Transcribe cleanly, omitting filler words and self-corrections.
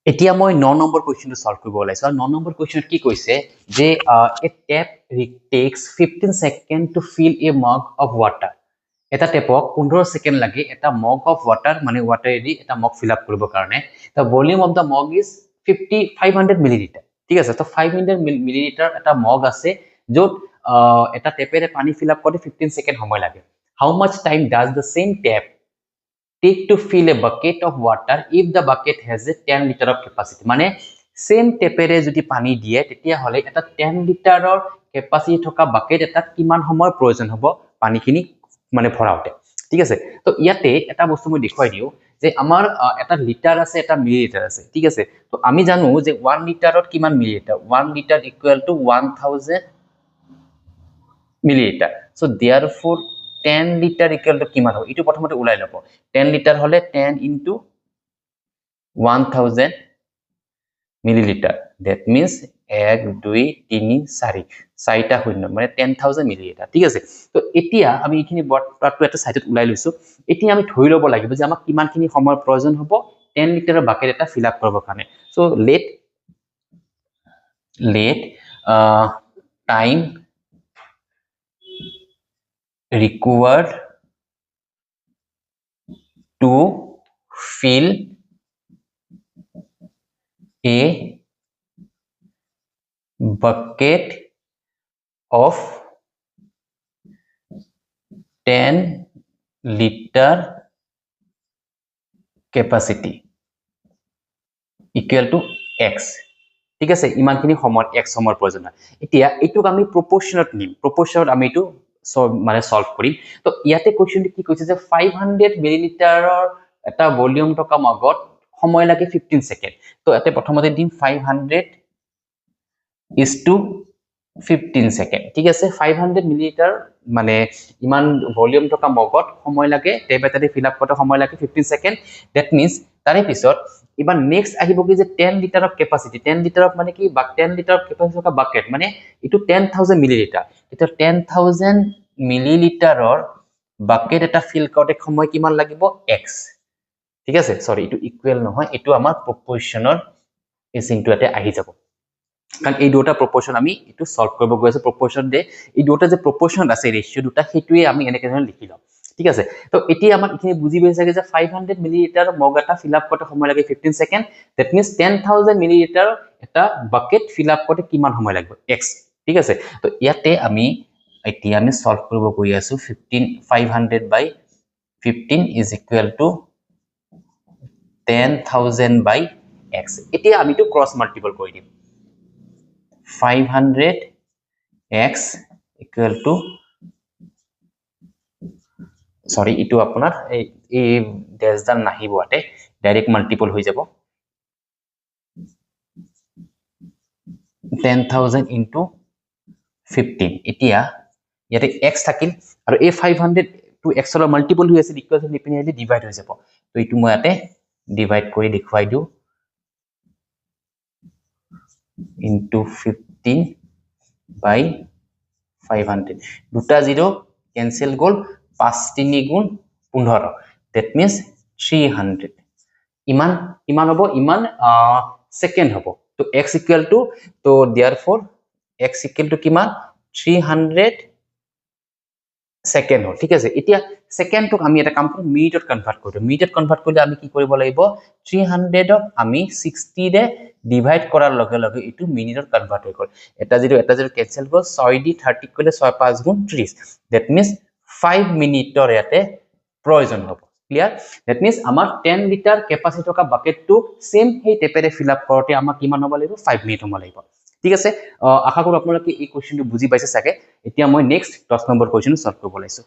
এতিয়া মই 9 number কুৱেশ্যনটো solve কৰিব ওলাইছো আৰু 9 নম্বৰ কুৱেশ্যনত কি কৈছে যে a tap takes 15 seconds to fill a mug of water এটা টেপক 15 সেকেন্ড লাগে এটা মগ অফ ওয়াটার মানে ওয়াটারেদি এটা মগ ফিল আপ কৰিব কাৰণে the volume of the mug is 500 millilitre ঠিক আছে তো 500 মিলিলিটাৰ এটা মগ আছে যত এটা টেপেৰে পানী ফিল আপ কৰোতে 15 সেকেন্ড সময় লাগে how much time does the same tap take to fill a bucket of water if the bucket has a 10 liter of capacity মানে সেম টেপেৰে যদি পানী দিয়ে তেতিয়া হলে এটা 10 লিটাৰৰ capacity থকা বাকেট এটা কিমান সময়ৰ প্ৰয়োজন হ'ব পানীখিনি মানে ভৰাওতে ঠিক আছে তো ইয়াতে এটা বস্তু মই দেখুৱাই দিও যে আমাৰ এটা লিটাৰ আছে এটা মিলিলিটাৰ আছে ঠিক আছে তো আমি জানো যে 1 লিটাৰত কিমান millilitre 1 litre equal to 1000 millilitre so therefore 10 litre equal to কিমান হ'ব ইটো প্ৰথমতে উলাই লব 10 লিটাৰ হলে 10 into 1000 মিলিলিটাৰ that means 1 2 3 4 চাৰিটা শূন্য মানে 10000 মিলিলিটাৰ ঠিক আছে তো এতিয়া আমি এইখিনি বটটো এটা সাইডত উলাই লৈছো এতিয়া আমি ধৰি লব লাগিব যে আমাক কিমানখিনি সময়ৰ প্ৰয়োজন হ'ব 10 লিটাৰৰ বাকেট এটা ফিল আপ কৰিব কাৰণে so let time required to fill a bucket of 10 liter capacity equal to x ঠিক আছে ইমানখিনি সময় x সময়ৰ প্ৰয়োজন হয় এতিয়া এটুক আমি প্ৰপোৰ্শনত নিম প্ৰপোৰ্শনত আমি এটু মানে সলভ কৰিম তো ইয়াতে কোৱেশ্চনটো কি কৈছে যে 500 মিলিলিটাৰৰ এটা ভলিউম থকা মগত সময় লাগে 15 সেকেন্ড তো ইয়াতে প্ৰথমতে দিম 500 is to 15 সেকেন্ড ঠিক আছে 500 মিলিলিটাৰ মানে ইমান ভলিউম থকা মগত সময় লাগে টেপ এটাতে ফিল আপ করতে সময় লাগে 15 সেকেন্ড দ্যাট মিন্স তাৰে পিছত এবাৰ নেক্সট আহিব কি যে 10 litre of capacity 10 litre of মানে কি 10 লিটাৰ অফ ক্যাপাসিটি থকা বাকেট মানে ইটো 10000 মিলিলিটাৰ এটা 10000 মিলিলিটাৰৰ বাকেট এটা ফিল কৰোতে সময় কিমান লাগিব x ঠিক আছে সৰি ইটো ইকুৱেল নহয় ইটো আমাৰ প্ৰপোৰ্শনৰ ইজ ইনটু এতে আহি যাব কাৰণ এই দুটা প্ৰপোৰ্শন আমি ইটো সলভ কৰিব গৈ আছে প্ৰপোৰ্শন দে এই দুটা যে প্ৰপোৰ্শন আছে ৰেশিও দুটা হেতুৱে আমি এনেকে ধৰণে লিখি লম ঠিক আছে তো এতিয়া আমাক ইখিনি বুজি পাইছে যে 500 মিলিলিটাৰ মগ এটা ফিল আপ কৰতে সময় লাগে 15 সেকেন্ড দ্যাট মিন্স 10000 মিলিলিটাৰ এটা বাকেট ফিল আপ করতে কিমান সময় লাগিব x ঠিক আছে তো ইয়াতে আমি এতিয়া আমি সলভ কৰিব গৈ আছো 500 by 15 is equal to 10000 by x এতিয়া আমি তো ক্রস মাল্টিপল কৰি দিম 500 x equal to sorry ইটো আপোনাৰ এই ড্যাশ ডাল নাহিব আতে ডাইরেক্ট মাল্টিপল হৈ যাব 10000 into 15 এতিয়া ইয়াতে x থাকিল আৰু এই 500 টু x ৰ মাল্টিপল হৈ আছে ইকুৱেশ্যন লিপিনে ডিভাইড হৈ যাব তো ইটো মই ইয়াতে ডিভাইড কৰি দেখুৱাই দিও into 15 by 500 দুটা 0 ক্যান্সেল গল 5 3 গুণ 15 that means 300 ইমান হ'ব ইমান সেকেন্ড হ'ব তো x equal to তো therefore x equal to কিমান 300 সেকেন্ড ঠিক আছে এতিয়া সেকেন্ডক আমি এটা কাম কৰিম মিনিটত কনভাৰ্ট কৰিম মিনিটত কনভাৰ্ট কৰিলে আমি কি কৰিব লাগিব 300 ক আমি 60 ৰে ডিভাইড কৰাৰ লগে লগে ইটো মিনিটত কনভাৰ্ট হৈ গল এটা 0 ক্যান্সেল গল 6 দি 30 কৰিলে 6 5 গুণ 30 দ্যাট মিন্স 5 মিনিটৰ ইয়াতে প্ৰয়োজন হ'ব ক্লিয়াৰ দ্যাট মিন্স আমাৰ 10 লিটাৰ ক্যাপাসিটি থকা বাকেটটো সেম হেই টেপেৰে ফিল আপ কৰোতে আমাৰ কিমান হ'ব লাগিব 5 মিনিট হ'ব লাগিব ঠিক আছে আশা কৰো আপোনালোকে এই কোৱেশ্চনটো বুজি পাইছে সাকে এতিয়া মই নেক্সট 10 নম্বৰ কোৱেশ্চন সলভ কৰিব লাইছো